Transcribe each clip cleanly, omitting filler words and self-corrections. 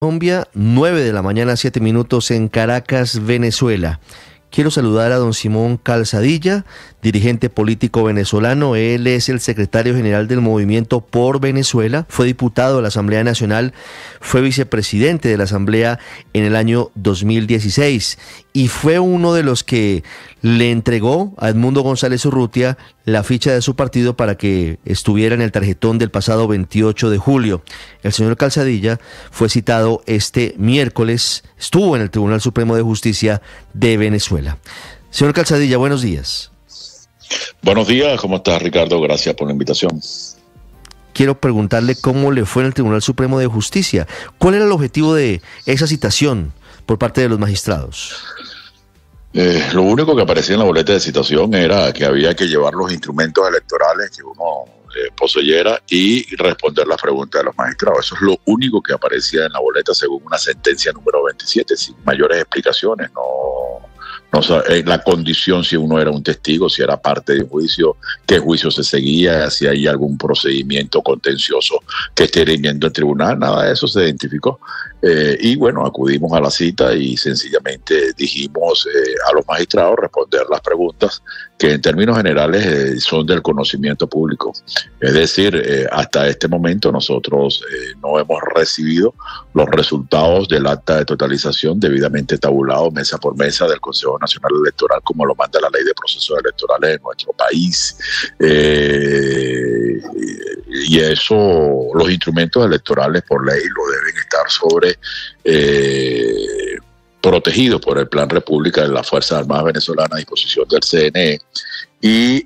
Colombia, 9 de la mañana, 7 minutos en Caracas, Venezuela. Quiero saludar a don Simón Calzadilla, dirigente político venezolano. Él es el secretario general del Movimiento por Venezuela, fue diputado de la Asamblea Nacional, fue vicepresidente de la Asamblea en el año 2016 y fue uno de los que le entregó a Edmundo González Urrutia la ficha de su partido para que estuviera en el tarjetón del pasado 28 de julio. El señor Calzadilla fue citado este miércoles, estuvo en el Tribunal Supremo de Justicia de Venezuela. Señor Calzadilla, buenos días. Buenos días, ¿cómo estás, Ricardo? Gracias por la invitación. Quiero preguntarle cómo le fue en el Tribunal Supremo de Justicia. ¿Cuál era el objetivo de esa citación por parte de los magistrados? Lo único que aparecía en la boleta de citación era que había que llevar los instrumentos electorales que uno poseyera y responder las preguntas de los magistrados. Eso es lo único que aparecía en la boleta según una sentencia número 27, sin mayores explicaciones. No la condición, si uno era un testigo, si era parte de un juicio, qué juicio se seguía, si hay algún procedimiento contencioso que esté rindiendo el tribunal, nada de eso se identificó. Y bueno, acudimos a la cita y sencillamente dijimos a los magistrados responder las preguntas que en términos generales son del conocimiento público. Es decir, hasta este momento nosotros no hemos recibido los resultados del acta de totalización debidamente tabulado mesa por mesa del Consejo Nacional Electoral, como lo manda la Ley de Procesos Electorales de nuestro país. Y eso, los instrumentos electorales por ley lo deben estar protegidos por el Plan República de las Fuerzas Armadas Venezolanas a disposición del CNE. Y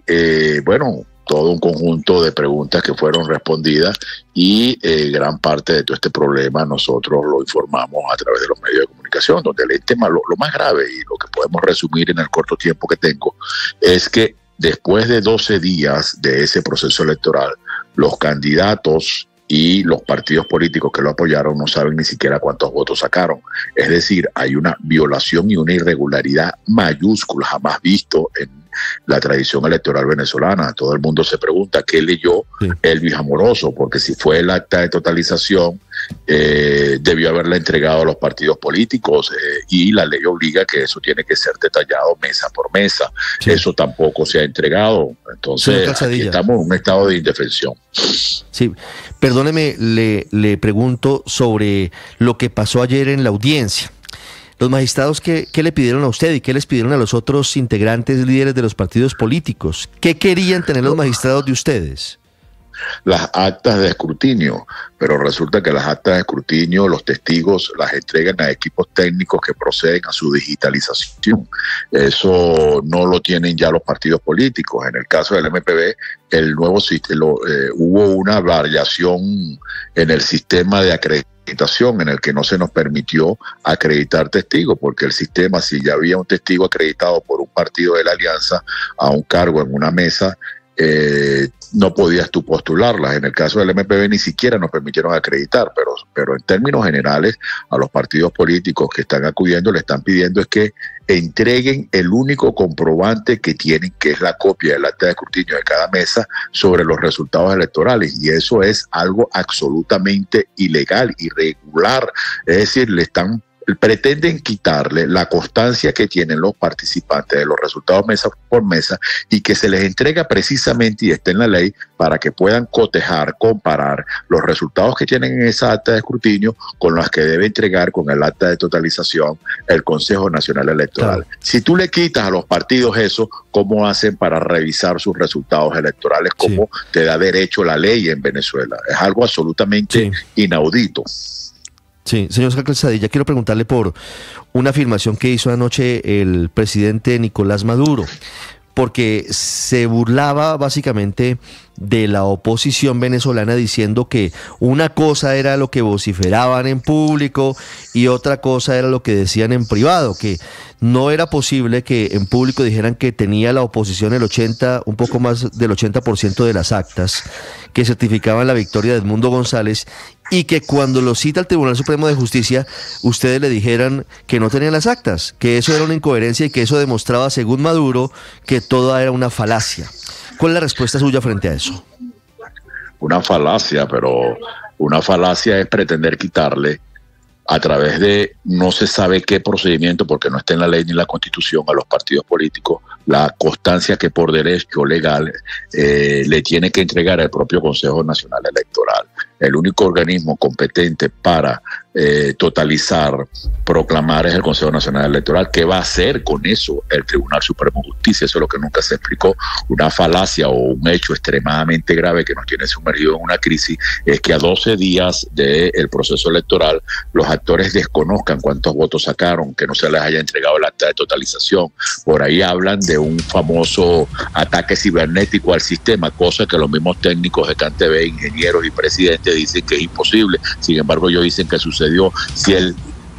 bueno, todo un conjunto de preguntas que fueron respondidas y gran parte de todo este problema nosotros lo informamos a través de los medios de comunicación, donde el tema, lo más grave y lo que podemos resumir en el corto tiempo que tengo, es que después de 12 días de ese proceso electoral, los candidatos y los partidos políticos que lo apoyaron no saben ni siquiera cuántos votos sacaron. Es decir, hay una violación y una irregularidad mayúscula, jamás visto en la tradición electoral venezolana. Todo el mundo se pregunta qué leyó Elvis Amoroso, porque si fue el acta de totalización, debió haberla entregado a los partidos políticos y la ley obliga que eso tiene que ser detallado mesa por mesa. Sí. Eso tampoco se ha entregado. Entonces, aquí estamos en un estado de indefensión. Sí, perdóneme, le pregunto sobre lo que pasó ayer en la audiencia. Los magistrados, ¿qué le pidieron a usted y qué les pidieron a los otros integrantes líderes de los partidos políticos? ¿Qué querían tener los magistrados de ustedes? Las actas de escrutinio, pero resulta que las actas de escrutinio, los testigos las entregan a equipos técnicos que proceden a su digitalización. Eso no lo tienen ya los partidos políticos. En el caso del MPB, el nuevo sistema, hubo una variación en el sistema de acreditación en el que no se nos permitió acreditar testigos, porque el sistema, si ya había un testigo acreditado por un partido de la alianza a un cargo en una mesa, no podías tú postularlas. En el caso del MPB ni siquiera nos permitieron acreditar, pero en términos generales a los partidos políticos que están acudiendo le están pidiendo es que entreguen el único comprobante que tienen, que es la copia del acta de escrutinio de cada mesa sobre los resultados electorales, y eso es algo absolutamente ilegal, irregular. Es decir, pretenden quitarle la constancia que tienen los participantes de los resultados mesa por mesa y que se les entrega precisamente, y está en la ley, para que puedan cotejar, comparar los resultados que tienen en esa acta de escrutinio con las que debe entregar con el acta de totalización el Consejo Nacional Electoral. Claro. Si tú le quitas a los partidos eso, ¿cómo hacen para revisar sus resultados electorales? ¿Cómo te da derecho la ley en Venezuela? Es algo absolutamente inaudito. Sí, señor Calzadilla, quiero preguntarle por una afirmación que hizo anoche el presidente Nicolás Maduro, porque se burlaba básicamente de la oposición venezolana diciendo que una cosa era lo que vociferaban en público y otra cosa era lo que decían en privado, que no era posible que en público dijeran que tenía la oposición un poco más del 80% de las actas que certificaban la victoria de Edmundo González, y que cuando lo cita el Tribunal Supremo de Justicia, ustedes le dijeran que no tenían las actas, que eso era una incoherencia y que eso demostraba, según Maduro, que toda era una falacia. ¿Cuál es la respuesta suya frente a eso? Una falacia, pero una falacia es pretender quitarle a través de no se sabe qué procedimiento, porque no está en la ley ni en la Constitución, a los partidos políticos la constancia que por derecho legal le tiene que entregar el propio Consejo Nacional Electoral. El único organismo competente para totalizar, proclamar es el Consejo Nacional Electoral. ¿Qué va a hacer con eso el Tribunal Supremo de Justicia? Eso es lo que nunca se explicó. Una falacia o un hecho extremadamente grave que nos tiene sumergido en una crisis es que a 12 días del proceso electoral los actores desconozcan cuántos votos sacaron, que no se les haya entregado el acta de totalización. Por ahí hablan de un famoso ataque cibernético al sistema, cosa que los mismos técnicos de CanTV, ingenieros y presidentes dicen que es imposible. Sin embargo, ellos dicen que sucedió. Si el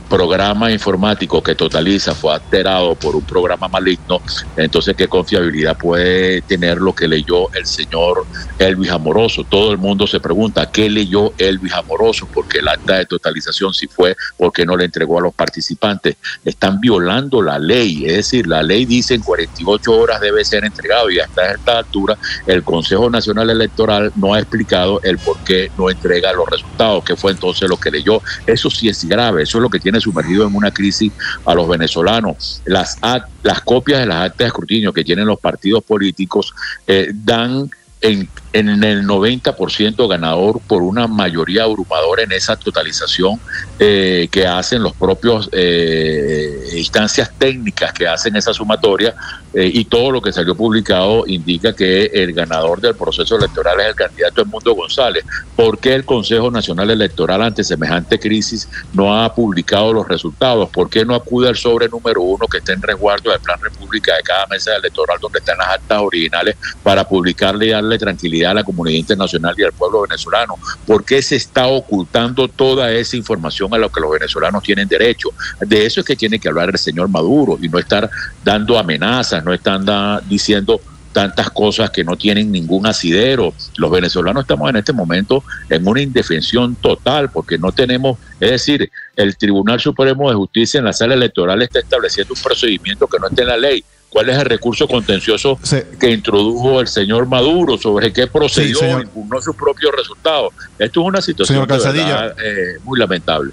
programa informático que totaliza fue alterado por un programa maligno, entonces ¿qué confiabilidad puede tener lo que leyó el señor Elvis Amoroso? Todo el mundo se pregunta, ¿qué leyó Elvis Amoroso? Porque el acta de totalización, si fue, ¿por qué no le entregó a los participantes? Están violando la ley, es decir, la ley dice en 48 horas debe ser entregado, y hasta esta altura el Consejo Nacional Electoral no ha explicado el por qué no entrega los resultados, qué fue entonces lo que leyó. Eso sí es grave, eso es lo que tiene sumergido en una crisis a los venezolanos. Las copias de las actas de escrutinio que tienen los partidos políticos dan en el 90% ganador por una mayoría abrumadora en esa totalización que hacen los propios instancias técnicas que hacen esa sumatoria, y todo lo que salió publicado indica que el ganador del proceso electoral es el candidato Edmundo González. ¿Por qué el Consejo Nacional Electoral ante semejante crisis no ha publicado los resultados? ¿Por qué no acude al sobre número 1 que está en resguardo del Plan República de cada mesa electoral, donde están las actas originales, para publicarle y darle tranquilidad a la comunidad internacional y al pueblo venezolano? ¿Por qué se está ocultando toda esa información a lo que los venezolanos tienen derecho? De eso es que tiene que hablar el señor Maduro, y no estar dando amenazas, no están diciendo tantas cosas que no tienen ningún asidero. Los venezolanos estamos en este momento en una indefensión total, porque no tenemos, es decir, el Tribunal Supremo de Justicia en la sala electoral está estableciendo un procedimiento que no está en la ley. ¿Cuál es el recurso contencioso que introdujo el señor Maduro? ¿Sobre qué procedió? Impugnó sus propios resultados. Esto es una situación de verdad, muy lamentable.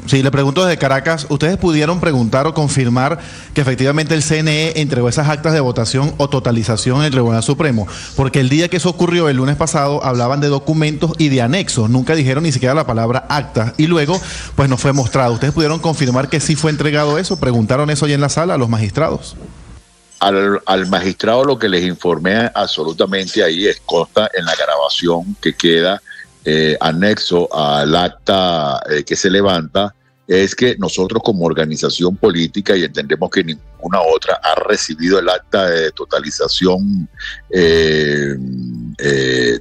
Sí, le pregunto desde Caracas, ¿ustedes pudieron preguntar o confirmar que efectivamente el CNE entregó esas actas de votación o totalización en el Tribunal Supremo? Porque el día que eso ocurrió, el lunes pasado, hablaban de documentos y de anexos, nunca dijeron ni siquiera la palabra actas, y luego pues no fue mostrado. ¿Ustedes pudieron confirmar que sí fue entregado eso? ¿Preguntaron eso ya en la sala a los magistrados? Al magistrado lo que les informé absolutamente ahí consta en la grabación que queda anexo al acta que se levanta, es que nosotros como organización política, y entendemos que ninguna otra, ha recibido el acta de totalización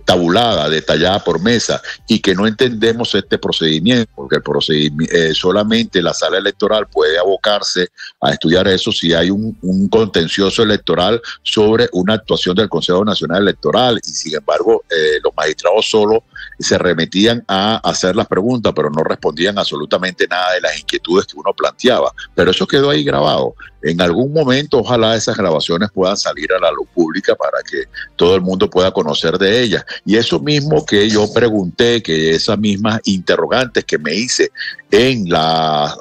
tabulada, detallada por mesa, y que no entendemos este procedimiento, porque el procedimiento, solamente la sala electoral puede abocarse a estudiar eso si hay un contencioso electoral sobre una actuación del Consejo Nacional Electoral, y sin embargo los magistrados solo se remetían a hacer las preguntas, pero no respondían absolutamente nada de las inquietudes que uno planteaba. Pero eso quedó ahí grabado. En algún momento, ojalá esas grabaciones puedan salir a la luz pública para que todo el mundo pueda conocer de ellas. Y eso mismo que yo pregunté, que esas mismas interrogantes que me hice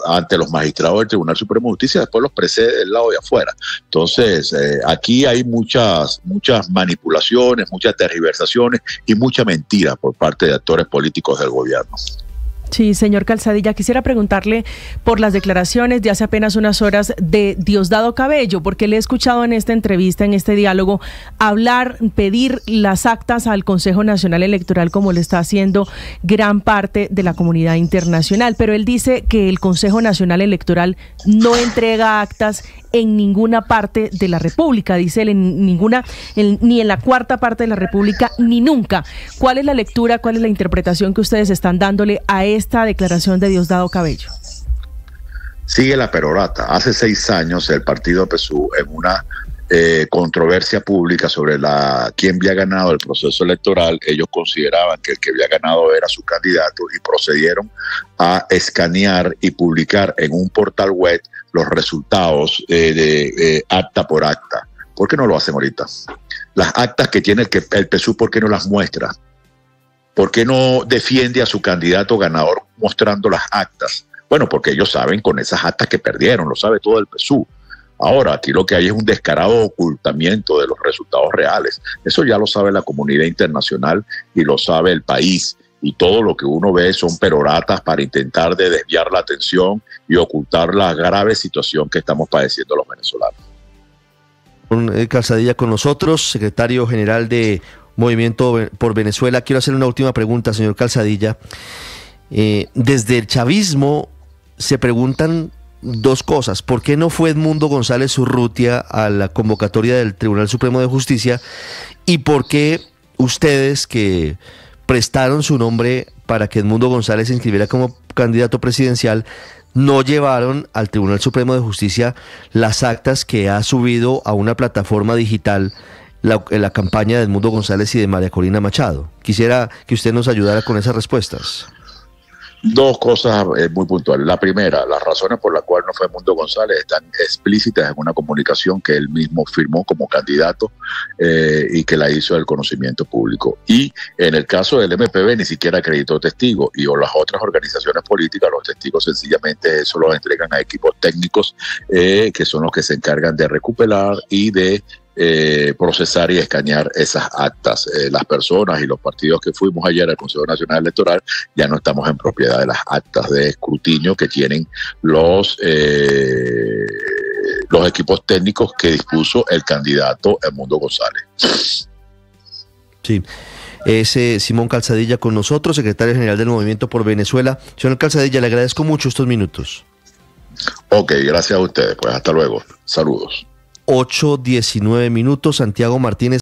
ante los magistrados del Tribunal Supremo de Justicia, después los precede del lado de afuera. Entonces, aquí hay muchas manipulaciones, muchas tergiversaciones y mucha mentira por parte de actores políticos del gobierno. Sí, señor Calzadilla, quisiera preguntarle por las declaraciones de hace apenas unas horas de Diosdado Cabello, porque le he escuchado en esta entrevista, en este diálogo, pedir las actas al Consejo Nacional Electoral, como lo está haciendo gran parte de la comunidad internacional, pero él dice que el Consejo Nacional Electoral no entrega actas en ninguna parte de la República, dice él, ni en la cuarta parte de la República, ni nunca. ¿Cuál es la lectura, cuál es la interpretación que ustedes están dándole a esta declaración de Diosdado Cabello? Sigue la perorata. Hace 6 años el partido PSUV, en una controversia pública sobre quién había ganado el proceso electoral, ellos consideraban que el que había ganado era su candidato, y procedieron a escanear y publicar en un portal web los resultados de acta por acta. ¿Por qué no lo hacen ahorita? Las actas que tiene el PSUV, ¿por qué no las muestra? ¿Por qué no defiende a su candidato ganador mostrando las actas? Bueno, porque ellos saben con esas actas que perdieron, lo sabe todo el PSUV. Ahora, aquí lo que hay es un descarado ocultamiento de los resultados reales. Eso ya lo sabe la comunidad internacional y lo sabe el país. Y todo lo que uno ve son peroratas para intentar de desviar la atención y ocultar la grave situación que estamos padeciendo los venezolanos. Calzadilla con nosotros, secretario general de Movimiento por Venezuela. Quiero hacerle una última pregunta, señor Calzadilla. Desde el chavismo se preguntan dos cosas. ¿Por qué no fue Edmundo González Urrutia a la convocatoria del Tribunal Supremo de Justicia? ¿Y por qué ustedes, que prestaron su nombre para que Edmundo González se inscribiera como candidato presidencial, no llevaron al Tribunal Supremo de Justicia las actas que ha subido a una plataforma digital la campaña de Edmundo González y de María Corina Machado? Quisiera que usted nos ayudara con esas respuestas. Dos cosas muy puntuales. La primera, las razones por las cuales no fue Edmundo González están explícitas en una comunicación que él mismo firmó como candidato y que la hizo del conocimiento público. Y en el caso del MPB ni siquiera acreditó testigos, y o las otras organizaciones políticas, los testigos sencillamente eso los entregan a equipos técnicos que son los que se encargan de recuperar y de procesar y escanear esas actas. Las personas y los partidos que fuimos ayer al Consejo Nacional Electoral ya no estamos en propiedad de las actas de escrutinio que tienen los equipos técnicos que dispuso el candidato Edmundo González. Sí. Es Simón Calzadilla con nosotros, secretario general del Movimiento por Venezuela. Señor Calzadilla, le agradezco mucho estos minutos. Ok, gracias a ustedes. Pues hasta luego. Saludos. 8:19, Santiago Martínez.